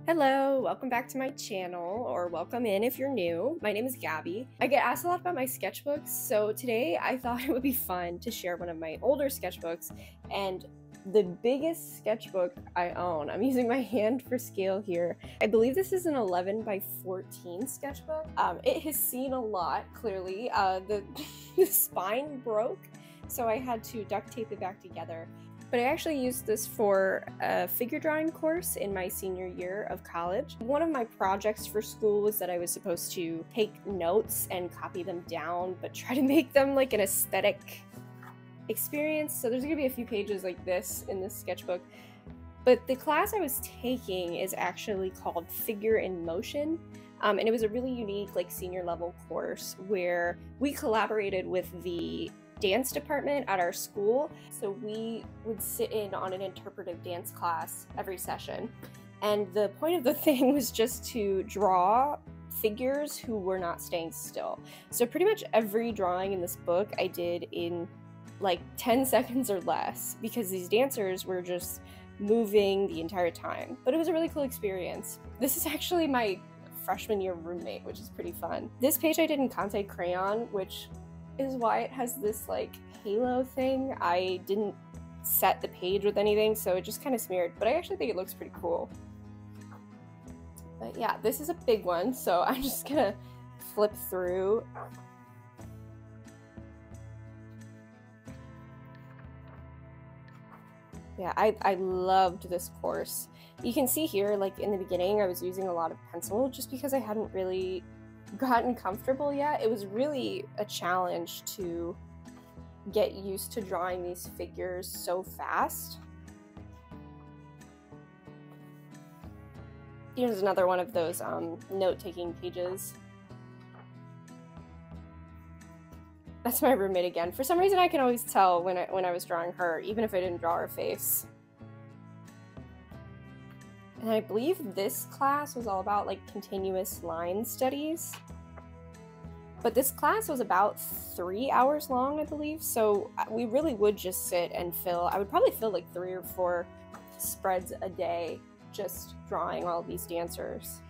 Hello, welcome back to my channel, or welcome in if you're new. My name is Gabby. I get asked a lot about my sketchbooks, so today I thought it would be fun to share one of my older sketchbooks and the biggest sketchbook I own. I'm using my hand for scale here. I believe this is an 11 by 14 sketchbook. It has seen a lot, clearly. The spine broke, so I had to duct tape it back together. But I actually used this for a figure drawing course in my senior year of college. One of my projects for school was that I was supposed to take notes and copy them down, but try to make them like an aesthetic experience. So there's gonna be a few pages like this in this sketchbook. But the class I was taking is actually called Figure in Motion. And it was a really unique like senior level course where we collaborated with the dance department at our school. So we would sit in on an interpretive dance class every session. And the point of the thing was just to draw figures who were not staying still. So pretty much every drawing in this book I did in like 10 seconds or less, because these dancers were just moving the entire time. But it was a really cool experience. This is actually my freshman year roommate, which is pretty fun. This page I did in Conte crayon, which is why it has this like halo thing. I didn't set the page with anything, so it just kind of smeared, but I actually think it looks pretty cool. But yeah, this is a big one, so I'm just gonna flip through. Yeah, I loved this course. You can see here, like in the beginning, I was using a lot of pencil just because I hadn't really gotten comfortable yet. It was really a challenge to get used to drawing these figures so fast. Here's another one of those note-taking pages. That's my roommate again. For some reason I can always tell when I was drawing her, even if I didn't draw her face. And I believe this class was all about like continuous line studies. But this class was about 3 hours long, I believe, so we really would just sit and fill. I would probably fill like 3 or 4 spreads a day just drawing all these dancers.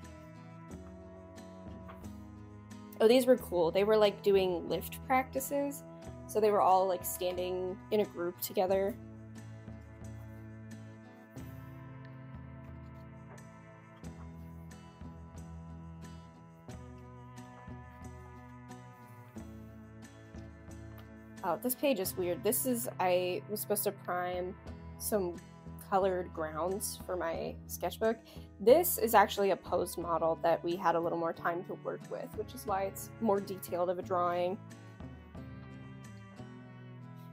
Oh, these were cool. They were like doing lift practices, so they were all like standing in a group together. Oh, this page is weird. I was supposed to prime some colored grounds for my sketchbook. This is actually a posed model that we had a little more time to work with, which is why it's more detailed of a drawing.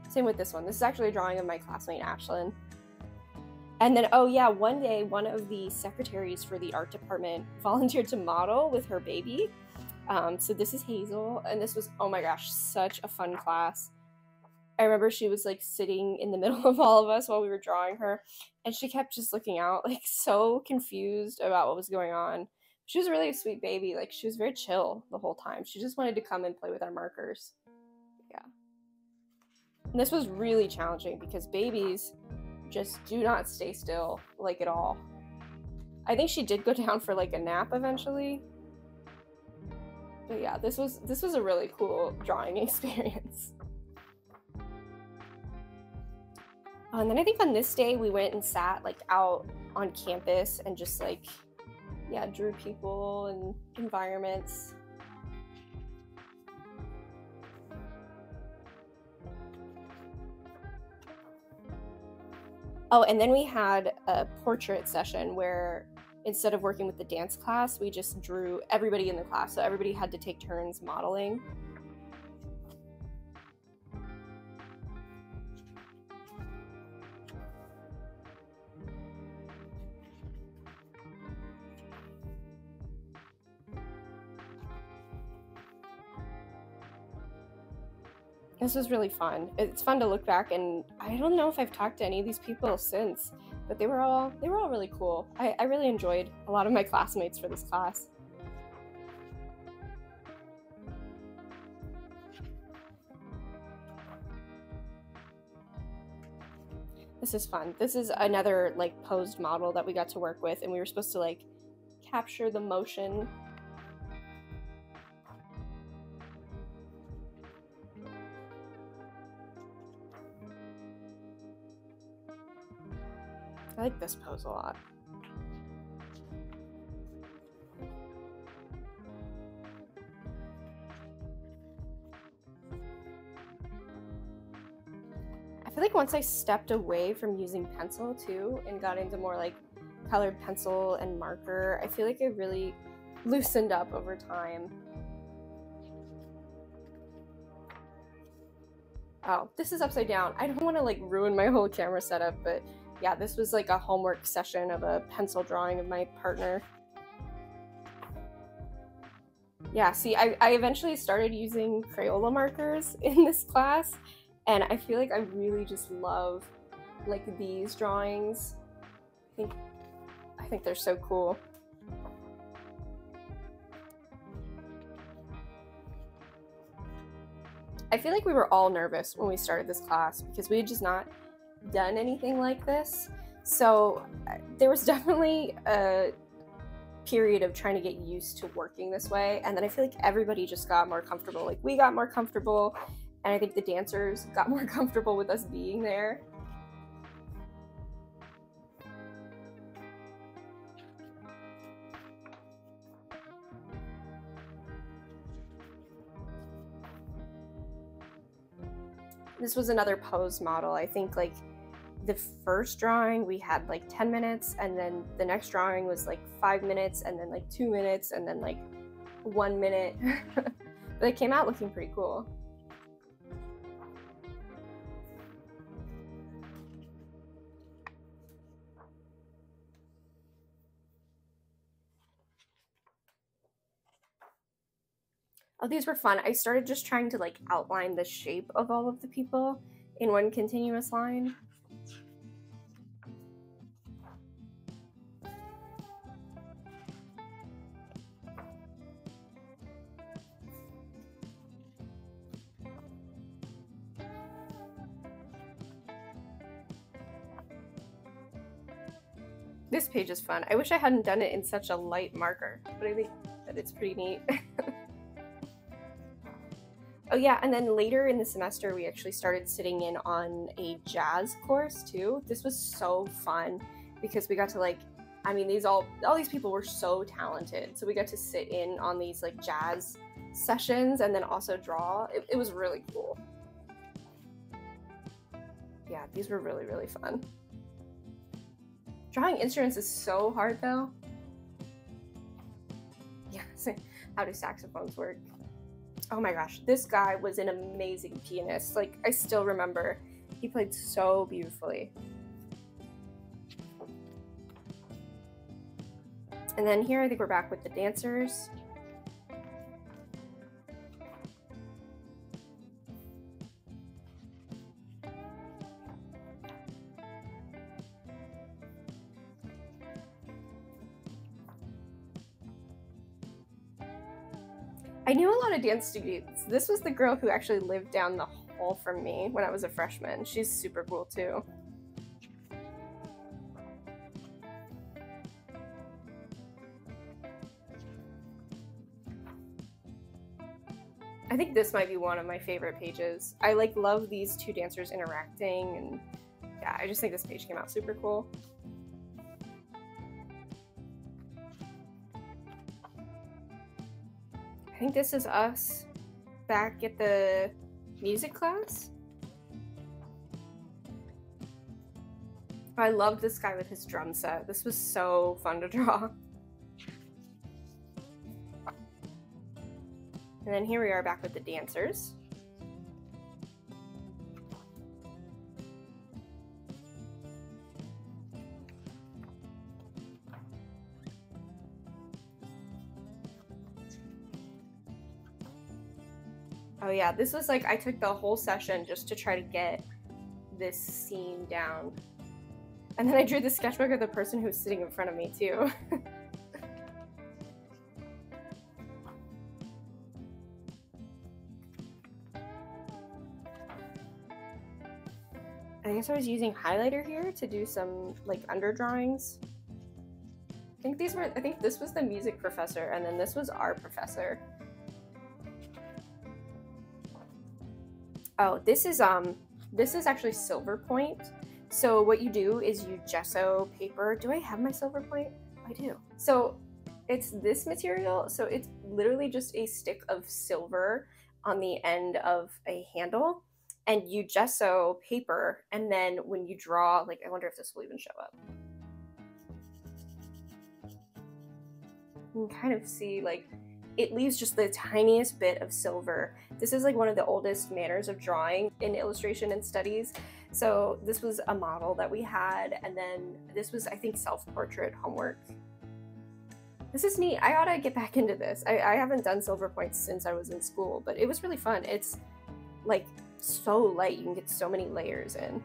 Same with this one. This is actually a drawing of my classmate Ashlyn. And then, oh yeah, one day one of the secretaries for the art department volunteered to model with her baby. So this is Hazel, and this was, oh my gosh, such a fun class. I remember she was like sitting in the middle of all of us while we were drawing her, and she kept just looking out like so confused about what was going on. She was really a sweet baby. Like, she was very chill the whole time. She just wanted to come and play with our markers. Yeah. And this was really challenging because babies just do not stay still, like, at all. I think she did go down for like a nap eventually. But yeah, this was a really cool drawing experience. And then I think on this day we went and sat like out on campus and just like, yeah, drew people and environments. Oh, and then we had a portrait session where instead of working with the dance class, we just drew everybody in the class. So everybody had to take turns modeling. This was really fun. It's fun to look back, and I don't know if I've talked to any of these people since, but they were all really cool. I really enjoyed a lot of my classmates for this class. This is fun. This is another like posed model that we got to work with, and we were supposed to like capture the motion. I like this pose a lot. I feel like once I stepped away from using pencil too and got into more like colored pencil and marker, I feel like it really loosened up over time. Oh, this is upside down. I don't want to like ruin my whole camera setup, but yeah, this was like a homework session of a pencil drawing of my partner. Yeah, see, I eventually started using Crayola markers in this class, and I feel like I really just love like these drawings. I think they're so cool. I feel like we were all nervous when we started this class because we had just not done anything like this. So there was definitely a period of trying to get used to working this way, and then I feel like everybody just got more comfortable. Like we got more comfortable, and I think the dancers got more comfortable with us being there. This was another pose model. I think like the first drawing we had like 10 minutes, and then the next drawing was like 5 minutes, and then like 2 minutes, and then like 1 minute. But it came out looking pretty cool. Oh, these were fun. I started just trying to like outline the shape of all of the people in one continuous line. This page is fun. I wish I hadn't done it in such a light marker, but I think that it's pretty neat. Oh yeah, and then later in the semester we actually started sitting in on a jazz course too. This was so fun because we got to like, I mean, all these people were so talented. So we got to sit in on these like jazz sessions and then also draw. It was really cool. Yeah, these were really, really fun. Drawing instruments is so hard though. Yeah, how do saxophones work? Oh my gosh, this guy was an amazing pianist. Like, I still remember he played so beautifully. And then here I think we're back with the dancers. I knew a lot of dance students. This was the girl who actually lived down the hall from me when I was a freshman. She's super cool too. I think this might be one of my favorite pages. I like love these two dancers interacting, and yeah, I just think this page came out super cool. I think this is us back at the music class. I love this guy with his drum set. This was so fun to draw. And then here we are back with the dancers. Oh yeah, this was like, I took the whole session just to try to get this scene down. And then I drew the sketchbook of the person who was sitting in front of me too. I guess I was using highlighter here to do some like under drawings. I think this was the music professor, and then this was our professor. Oh, this is actually silver point. So what you do is you gesso paper. Do I have my silver point? I do. So it's this material. So it's literally just a stick of silver on the end of a handle, and you gesso paper, and then when you draw, like, I wonder if this will even show up. You can kind of see, like, it leaves just the tiniest bit of silver. This is like one of the oldest manners of drawing in illustration and studies. So this was a model that we had, and then this was, I think, self-portrait homework. This is neat. I ought to get back into this. I haven't done silver points since I was in school, but it was really fun. It's like so light. You can get so many layers in.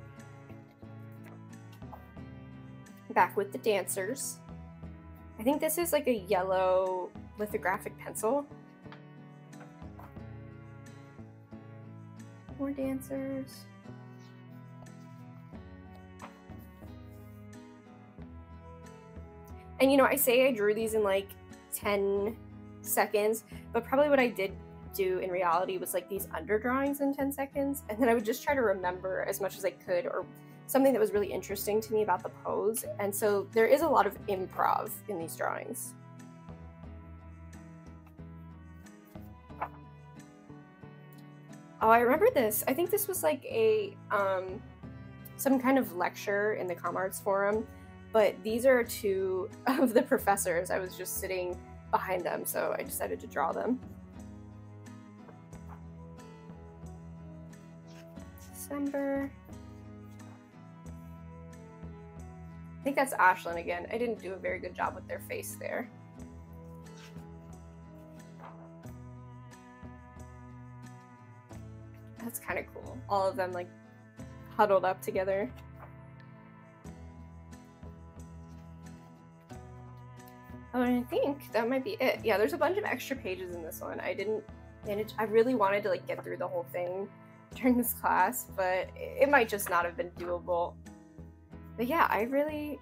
Back with the dancers. I think this is like a yellow lithographic pencil. More dancers. And you know, I say I drew these in like 10 seconds, but probably what I did do in reality was like these underdrawings in 10 seconds. And then I would just try to remember as much as I could, or something that was really interesting to me about the pose. And so there is a lot of improv in these drawings. Oh, I remember this. I think this was like a some kind of lecture in the Com Arts Forum, but these are two of the professors. I was just sitting behind them, so I decided to draw them. December. I think that's Ashlyn again. I didn't do a very good job with their face there. That's kind of cool. All of them like huddled up together. Oh, and I think that might be it. Yeah, there's a bunch of extra pages in this one. I didn't manage. I really wanted to like get through the whole thing during this class, but it might just not have been doable. But yeah, I really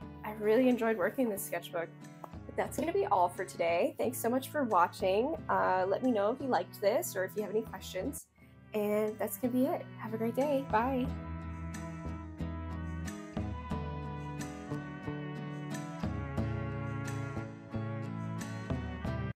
enjoyed working this sketchbook. But that's gonna be all for today. Thanks so much for watching. Let me know if you liked this or if you have any questions. And that's gonna be it. Have a great day. Bye.